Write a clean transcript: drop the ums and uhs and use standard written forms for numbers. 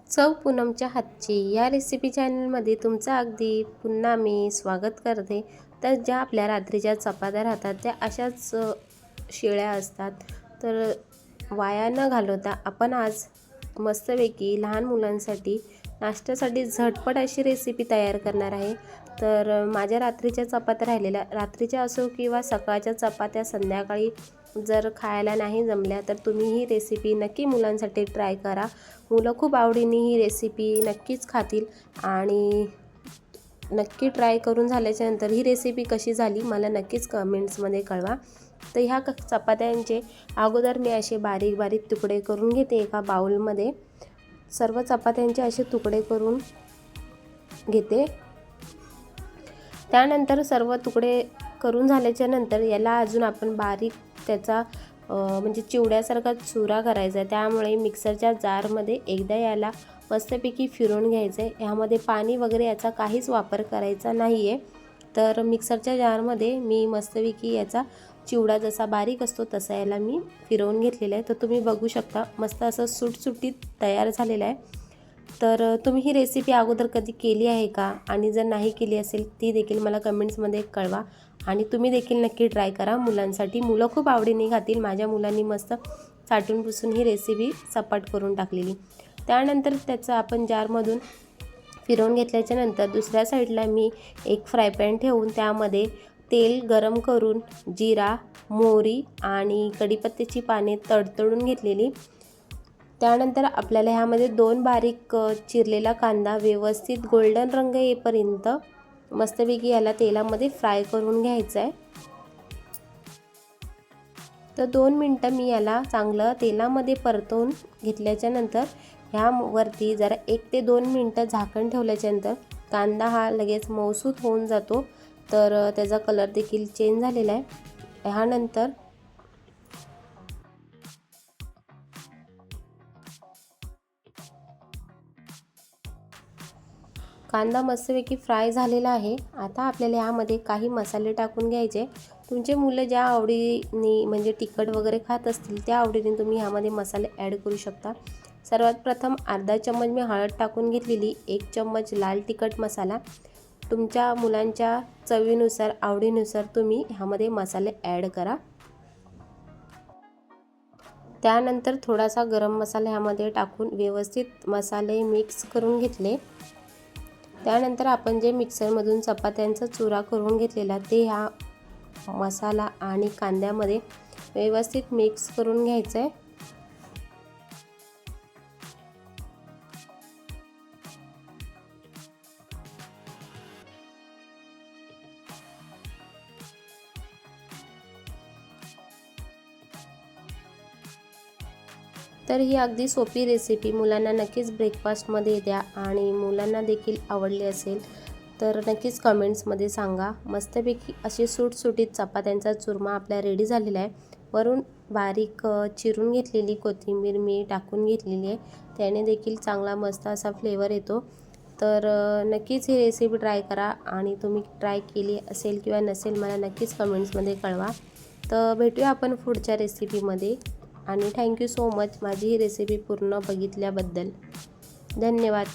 चव पूनमच्या हातची या रेसिपी चॅनलमध्ये तुमचं अगदी पुन्हा मी स्वागत करते। तर ज्या आपल्या रात्रीच्या चपात्या राहतात त्या अशाच शिळ्या असतात, तर वाया न घालवता आपण आज मस्तपैकी लहान मुलांसाठी नाश्त्यासाठी झटपट अशी रेसिपी तयार करणार आहे। तर माझ्या रात्रीच्या चपात्या राहिलेल्या रात्रीच्या असो किंवा सकाळच्या चपात्या संध्याकाळी जर खायला नाही जमल्या तर तुम्ही ही रेसिपी नक्की मुलांसाठी ट्राय करा। मुलं खूप आवडीने ही रेसिपी नक्कीच खातील आणि नक्की ट्राय करून झाल्याच्यानंतर ही रेसिपी कशी झाली मला नक्कीच कमेंट्समध्ये कळवा। तर ह्या चपात्यांचे अगोदर मी असे बारीक बारीक तुकडे करून घेते। एका बाउलमध्ये सर्व चपात्यांचे असे तुकडे करून घेते। त्यानंतर सर्व तुकडे करून झाल्याच्या नंतर याला अजून आपण बारीक त्याचा म्हणजे चिवड्यासारखा चुरा करायचा आहे। त्यामुळे मिक्सरच्या जारमध्ये एकदा याला मस्तपैकी फिरवून घ्यायचं आहे। ह्यामध्ये पाणी वगैरे याचा काहीच वापर करायचा नाही आहे। तर मिक्सरच्या जारमध्ये मी मस्तपैकी याचा चिवडा जसा बारीक असतो तसा याला मी फिरवून घेतलेला आहे। तर तुम्ही बघू शकता मस्त असं सुटसुटीत तयार झालेला आहे। तर तुम्ही ही रेसिपी अगोदर कधी केली आहे का, आणि जर नाही केली असेल ती देखील मला कमेंट्समध्ये कळवा आणि तुम्ही देखील नक्की ट्राय करा। मुलांसाठी मुलं खूप आवडीने खातील। माझ्या मुलांनी मस्त चाटून पुसून ही रेसिपी सपाट करून टाकलेली। त्यानंतर त्याचं आपण जारमधून फिरवून घेतल्याच्या नंतर दुसऱ्या साईडला मी एक फ्राय पॅन ठेवून त्यामध्ये तेल गरम करून जिरा, मोहरी आणि कढीपत्त्याची पाने तडतडून घेतलेली। त्यानंतर आपल्याला ह्यामध्ये 2 बारीक चिरलेला कांदा व्यवस्थित गोल्डन रंग येईपर्यंत मस्तपैकी याला तेलामध्ये फ्राय करून घ्यायचं आहे। तर 2 मिनटं मी याला चांगलं तेलामध्ये परतवून घेतल्याच्या नंतर ह्यावरती जरा 1 ते 2 मिनटं झाकण ठेवल्याच्या नंतर कांदा हा लगेच मऊसूत होऊन जातो। तर त्याचा कलर देखील चेंज झालेला आहे। ह्यानंतर कांदा मस्तपैकी फ्राय झालेला आहे। आता आपल्याला यामध्ये काही मसाले टाकून घ्यायचे। तुमचे मुलं ज्या आवडीने म्हणजे तिखट वगैरे खात असतील त्या आवडीने तुम्ही ह्यामध्ये मसाले ॲड करू शकता। सर्वात प्रथम अर्धा चम्मच मी हळद टाकून घेतलेली, 1 चम्मच लाल तिखट मसाला। तुमच्या मुलांच्या चवीनुसार आवडीनुसार तुम्ही ह्यामध्ये मसाले ॲड करा। त्यानंतर थोडासा गरम मसाला ह्यामध्ये टाकून व्यवस्थित मसाले मिक्स करून घेतले। त्यानंतर आपण जे मिक्सरमधून चपात्यांचा चुरा करून घेतलेला ते ह्या मसाला आणि कांद्यामध्ये व्यवस्थित मिक्स करून घ्यायचं आहे। तर ही अगदी सोपी रेसिपी मुलांना नक्कीच ब्रेकफास्टमध्ये द्या आणि मुलांना देखील आवडली असेल तर नक्कीच कमेंट्समध्ये सांगा। मस्तपैकी अशी सुटसुटीत चपात्यांचा चुरमा आपला रेडी झालेला आहे। वरून बारीक चिरून घेतलेली कोथिंबीर मी टाकून घेतलेली आहे, त्याने देखील चांगला मस्त असा फ्लेवर येतो। तर नक्कीच ही रेसिपी ट्राय करा आणि तुम्ही ट्राय केली असेल किंवा नसेल मला नक्कीच कमेंट्समध्ये कळवा। तर भेटूया आपण पुढच्या रेसिपीमध्ये आणि थँक्यू सो मच माझी ही रेसिपी पूर्ण बघितल्याबद्दल। धन्यवाद।